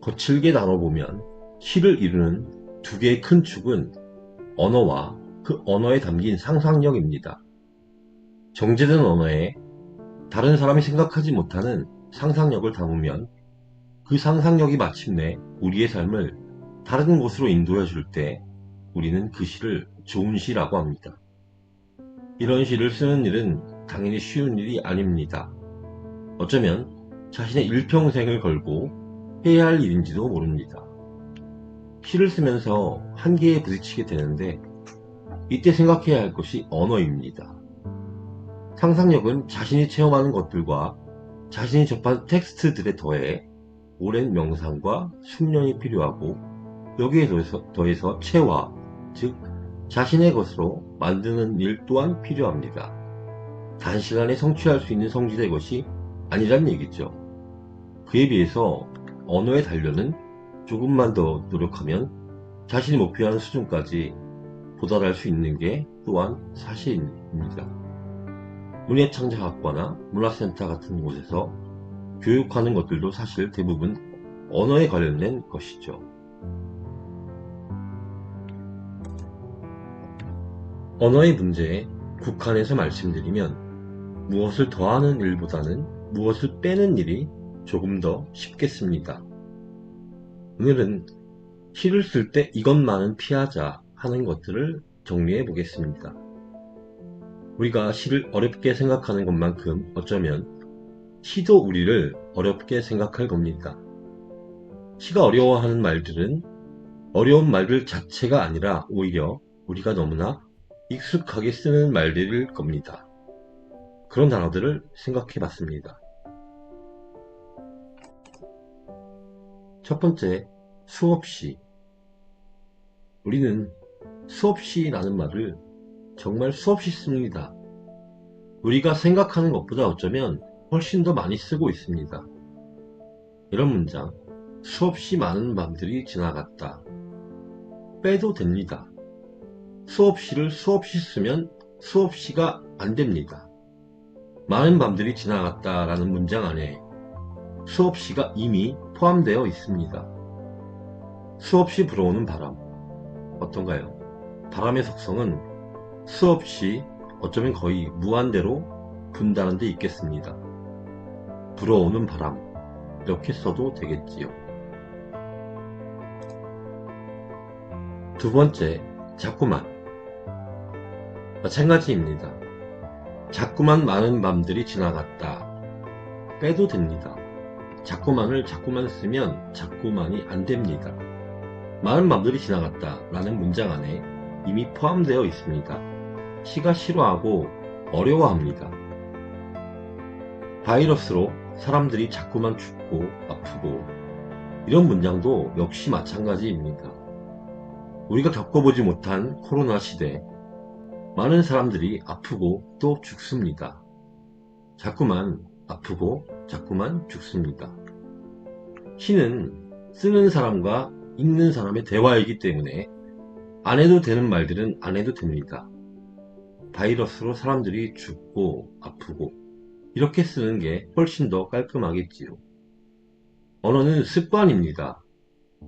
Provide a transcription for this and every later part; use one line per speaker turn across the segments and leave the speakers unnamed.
거칠게 나눠보면 시를 이루는 두 개의 큰 축은 언어와 그 언어에 담긴 상상력입니다. 정제된 언어에 다른 사람이 생각하지 못하는 상상력을 담으면 그 상상력이 마침내 우리의 삶을 다른 곳으로 인도해 줄 때 우리는 그 시를 좋은 시라고 합니다. 이런 시를 쓰는 일은 당연히 쉬운 일이 아닙니다. 어쩌면 자신의 일평생을 걸고 해야 할 일인지도 모릅니다. 시를 쓰면서 한계에 부딪히게 되는데 이때 생각해야 할 것이 언어입니다. 상상력은 자신이 체험하는 것들과 자신이 접한 텍스트들에 더해 오랜 명상과 숙련이 필요하고 여기에 더해서 체화, 즉 자신의 것으로 만드는 일 또한 필요합니다. 단시간에 성취할 수 있는 성질의 것이 아니란 얘기죠. 그에 비해서 언어의 단련은 조금만 더 노력하면 자신이 목표하는 수준까지 도달할 수 있는 게 또한 사실입니다. 문예창작학과나 문화센터 같은 곳에서 교육하는 것들도 사실 대부분 언어에 관련된 것이죠. 언어의 문제에 국한해서 말씀드리면 무엇을 더하는 일보다는 무엇을 빼는 일이 조금 더 쉽겠습니다. 오늘은 시를 쓸 때 이것만은 피하자 하는 것들을 정리해 보겠습니다. 우리가 시를 어렵게 생각하는 것만큼 어쩌면 시도 우리를 어렵게 생각할 겁니다. 시가 어려워하는 말들은 어려운 말들 자체가 아니라 오히려 우리가 너무나 익숙하게 쓰는 말들일 겁니다. 그런 단어들을 생각해 봤습니다. 첫 번째, 수없이. 우리는 수없이라는 말을 정말 수없이 씁니다. 우리가 생각하는 것보다 어쩌면 훨씬 더 많이 쓰고 있습니다. 이런 문장, 수없이 많은 밤들이 지나갔다. 빼도 됩니다. 수없이를 수없이 쓰면 수없이가 안 됩니다. 많은 밤들이 지나갔다 라는 문장 안에 수없이가 이미 포함되어 있습니다. 수없이 불어오는 바람, 어떤가요? 바람의 속성은 수없이 어쩌면 거의 무한대로 분다는 데 있겠습니다. 불어오는 바람, 이렇게 써도 되겠지요. 두 번째, 자꾸만. 마찬가지입니다. 자꾸만 많은 밤들이 지나갔다. 빼도 됩니다. 자꾸만을 자꾸만 쓰면 자꾸만이 안 됩니다. 많은 밤들이 지나갔다 라는 문장 안에 이미 포함되어 있습니다. 시가 싫어하고 어려워합니다. 바이러스로 사람들이 자꾸만 죽고 아프고 이런 문장도 역시 마찬가지입니다. 우리가 겪어보지 못한 코로나 시대, 많은 사람들이 아프고 또 죽습니다. 자꾸만 아프고 자꾸만 죽습니다. 시는 쓰는 사람과 읽는 사람의 대화이기 때문에 안 해도 되는 말들은 안 해도 됩니다. 바이러스로 사람들이 죽고 아프고 이렇게 쓰는 게 훨씬 더 깔끔하겠지요. 언어는 습관입니다.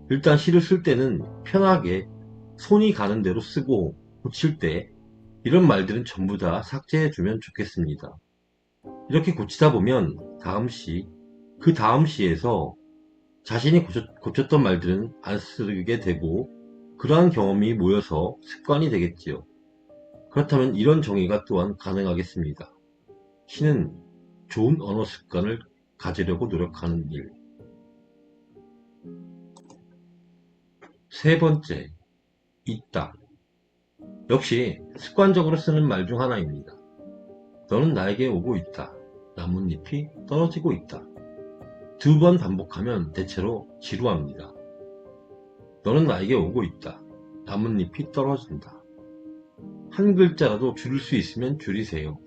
일단 시를 쓸 때는 편하게 손이 가는 대로 쓰고 고칠 때 이런 말들은 전부 다 삭제해주면 좋겠습니다. 이렇게 고치다 보면 다음 시, 그 다음 시에서 자신이 고쳤던 말들은 안 쓰게 되고 그러한 경험이 모여서 습관이 되겠지요. 그렇다면 이런 정의가 또한 가능하겠습니다. 시는 좋은 언어 습관을 가지려고 노력하는 일. 세 번째, 있다. 역시 습관적으로 쓰는 말 중 하나입니다. 너는 나에게 오고 있다. 나뭇잎이 떨어지고 있다. 두 번 반복하면 대체로 지루합니다. 너는 나에게 오고 있다. 나뭇잎이 떨어진다. 한 글자라도 줄일 수 있으면 줄이세요.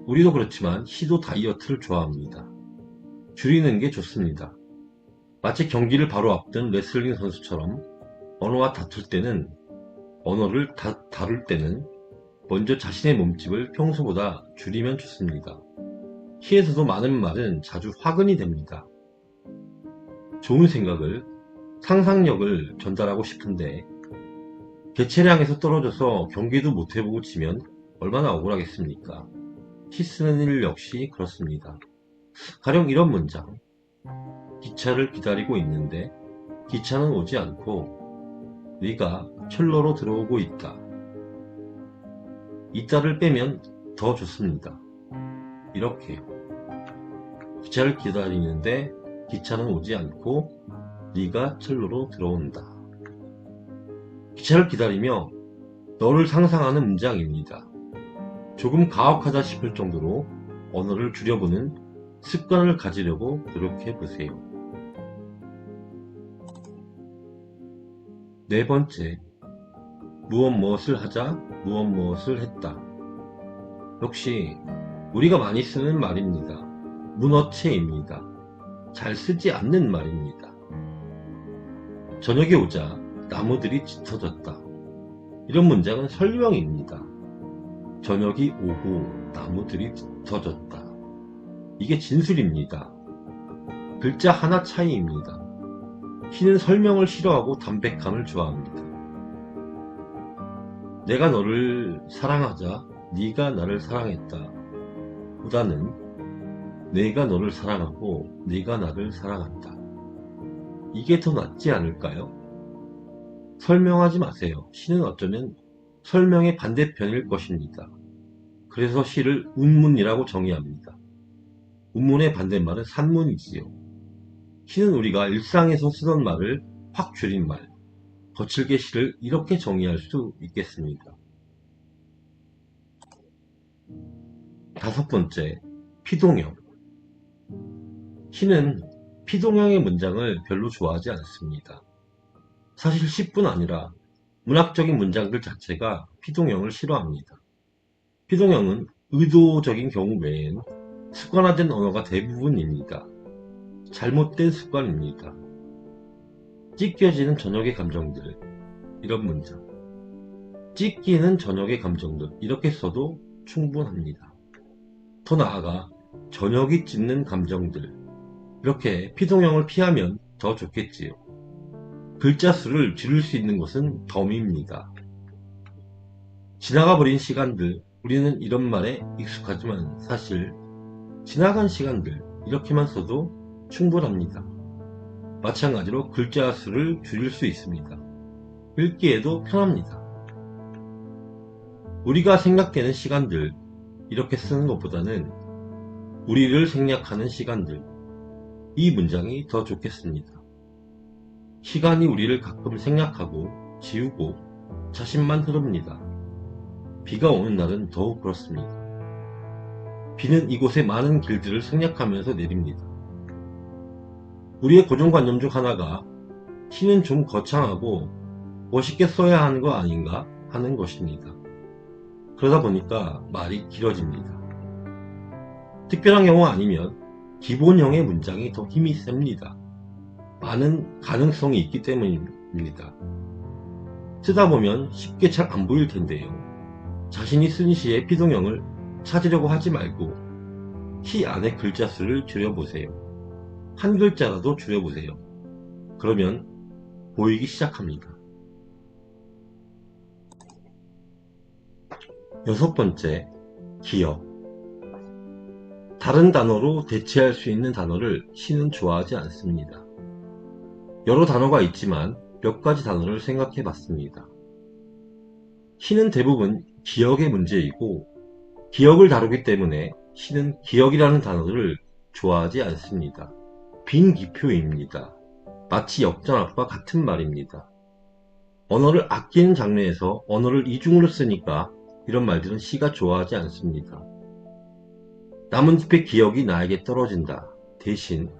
우리도 그렇지만 시도 다이어트를 좋아합니다. 줄이는 게 좋습니다. 마치 경기를 바로 앞둔 레슬링 선수처럼 언어와 다툴 때는 언어를 다룰 때는 먼저 자신의 몸집을 평소보다 줄이면 좋습니다. 키에서도 많은 말은 자주 화근이 됩니다. 좋은 생각을, 상상력을 전달하고 싶은데 개체량에서 떨어져서 경기도 못해보고 치면 얼마나 억울하겠습니까? 키 쓰는 일 역시 그렇습니다. 가령 이런 문장. 기차를 기다리고 있는데 기차는 오지 않고 네가 철로로 들어오고 있다. 이따를 빼면 더 좋습니다. 이렇게요. 기차를 기다리는데 기차는 오지 않고 네가 철로로 들어온다. 기차를 기다리며 너를 상상하는 문장입니다. 조금 가혹하다 싶을 정도로 언어를 줄여보는 습관을 가지려고 노력해보세요. 네 번째, 무엇을 하자, 무엇을 했다. 역시 우리가 많이 쓰는 말입니다. 문어체입니다. 잘 쓰지 않는 말입니다. 저녁이 오자 나무들이 짙어졌다. 이런 문장은 설명입니다. 저녁이 오고 나무들이 짙어졌다. 이게 진술입니다. 글자 하나 차이입니다. 키는 설명을 싫어하고 담백함을 좋아합니다. 내가 너를 사랑하자 네가 나를 사랑했다 보다는 내가 너를 사랑하고 네가 나를 사랑한다. 이게 더 낫지 않을까요? 설명하지 마세요. 시는 어쩌면 설명의 반대편일 것입니다. 그래서 시를 운문이라고 정의합니다. 운문의 반대말은 산문이지요. 시는 우리가 일상에서 쓰던 말을 확 줄인 말, 거칠게 시를 이렇게 정의할 수 있겠습니다. 다섯 번째, 피동형. 시는 피동형의 문장을 별로 좋아하지 않습니다. 사실 시뿐 아니라 문학적인 문장들 자체가 피동형을 싫어합니다. 피동형은 의도적인 경우 외엔 습관화된 언어가 대부분입니다. 잘못된 습관입니다. 찢겨지는 저녁의 감정들, 이런 문장. 찢기는 저녁의 감정들, 이렇게 써도 충분합니다. 더 나아가 저녁이 찢는 감정들, 이렇게 피동형을 피하면 더 좋겠지요. 글자 수를 줄일 수 있는 것은 덤입니다. 지나가 버린 시간들, 우리는 이런 말에 익숙하지만 사실 지나간 시간들, 이렇게만 써도 충분합니다. 마찬가지로 글자 수를 줄일 수 있습니다. 읽기에도 편합니다. 우리가 생각되는 시간들, 이렇게 쓰는 것보다는 우리를 생략하는 시간들, 이 문장이 더 좋겠습니다. 시간이 우리를 가끔 생략하고 지우고 자신만 흐릅니다. 비가 오는 날은 더욱 그렇습니다. 비는 이곳의 많은 길들을 생략하면서 내립니다. 우리의 고정관념 중 하나가 시는 좀 거창하고 멋있게 써야 하는 거 아닌가 하는 것입니다. 그러다 보니까 말이 길어집니다. 특별한 경우 아니면 기본형의 문장이 더 힘이 셉니다. 많은 가능성이 있기 때문입니다. 쓰다 보면 쉽게 잘 안 보일 텐데요. 자신이 쓴 시의 피동형을 찾으려고 하지 말고 시 안에 글자 수를 줄여보세요. 한 글자라도 줄여보세요. 그러면 보이기 시작합니다. 여섯 번째, 기억. 다른 단어로 대체할 수 있는 단어를 시는 좋아하지 않습니다. 여러 단어가 있지만 몇 가지 단어를 생각해 봤습니다. 시는 대부분 기억의 문제이고 기억을 다루기 때문에 시는 기억이라는 단어를 좋아하지 않습니다. 빈기표입니다. 마치 역전압과 같은 말입니다. 언어를 아끼는 장르에서 언어를 이중으로 쓰니까 이런 말들은 시가 좋아하지 않습니다. 나뭇잎의 기억이 나에게 떨어진다. 대신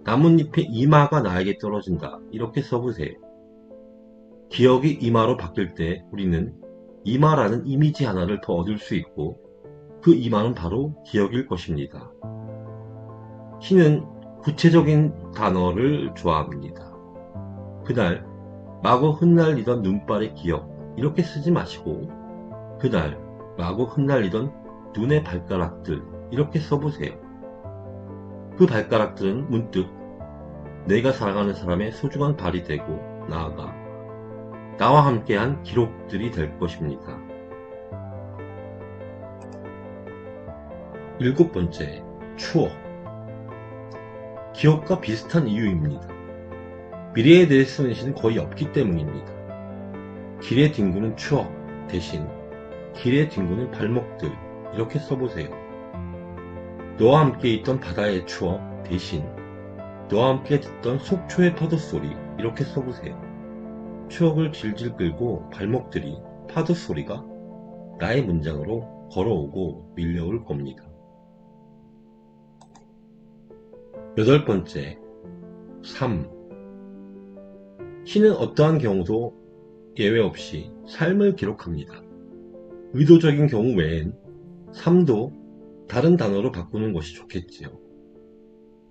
나뭇잎의 이마가 나에게 떨어진다. 이렇게 써보세요. 기억이 이마로 바뀔 때 우리는 이마라는 이미지 하나를 더 얻을 수 있고 그 이마는 바로 기억일 것입니다. 시는 구체적인 단어를 좋아합니다. 그날 마구 흩날리던 눈발의 기억, 이렇게 쓰지 마시고 그날 라고 흩날리던 눈의 발가락들 이렇게 써보세요. 그 발가락들은 문득 내가 사랑하는 사람의 소중한 발이 되고 나아가 나와 함께한 기록들이 될 것입니다. 7번째, 추억. 기억과 비슷한 이유입니다. 미래에 대해 쓰는 시는 거의 없기 때문입니다. 길에 뒹구는 추억 대신 길에 뒹구는 발목들 이렇게 써보세요. 너와 함께 있던 바다의 추억 대신 너와 함께 듣던 속초의 파도소리 이렇게 써보세요. 추억을 질질 끌고 발목들이 파도소리가 나의 문장으로 걸어오고 밀려올 겁니다. 8번째, 삶. 시는 어떠한 경우도 예외 없이 삶을 기록합니다. 의도적인 경우 외엔 삶도 다른 단어로 바꾸는 것이 좋겠지요.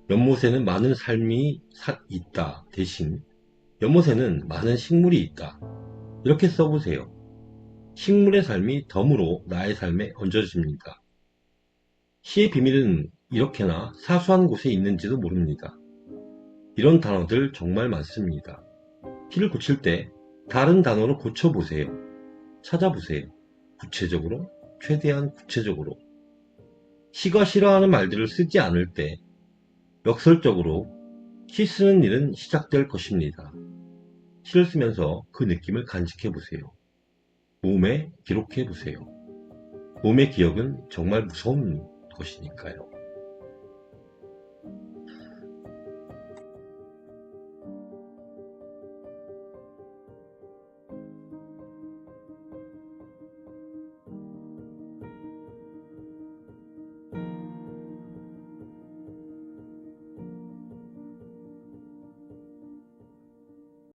연못에는 많은 삶이 있다 대신 연못에는 많은 식물이 있다 이렇게 써보세요. 식물의 삶이 덤으로 나의 삶에 얹어집니다. 시의 비밀은 이렇게나 사소한 곳에 있는지도 모릅니다. 이런 단어들 정말 많습니다. 시를 고칠 때 다른 단어로 고쳐보세요. 찾아보세요. 구체적으로, 최대한 구체적으로. 시가 싫어하는 말들을 쓰지 않을 때 역설적으로 시 쓰는 일은 시작될 것입니다. 시를 쓰면서 그 느낌을 간직해보세요. 몸에 기록해보세요. 몸의 기억은 정말 무서운 것이니까요.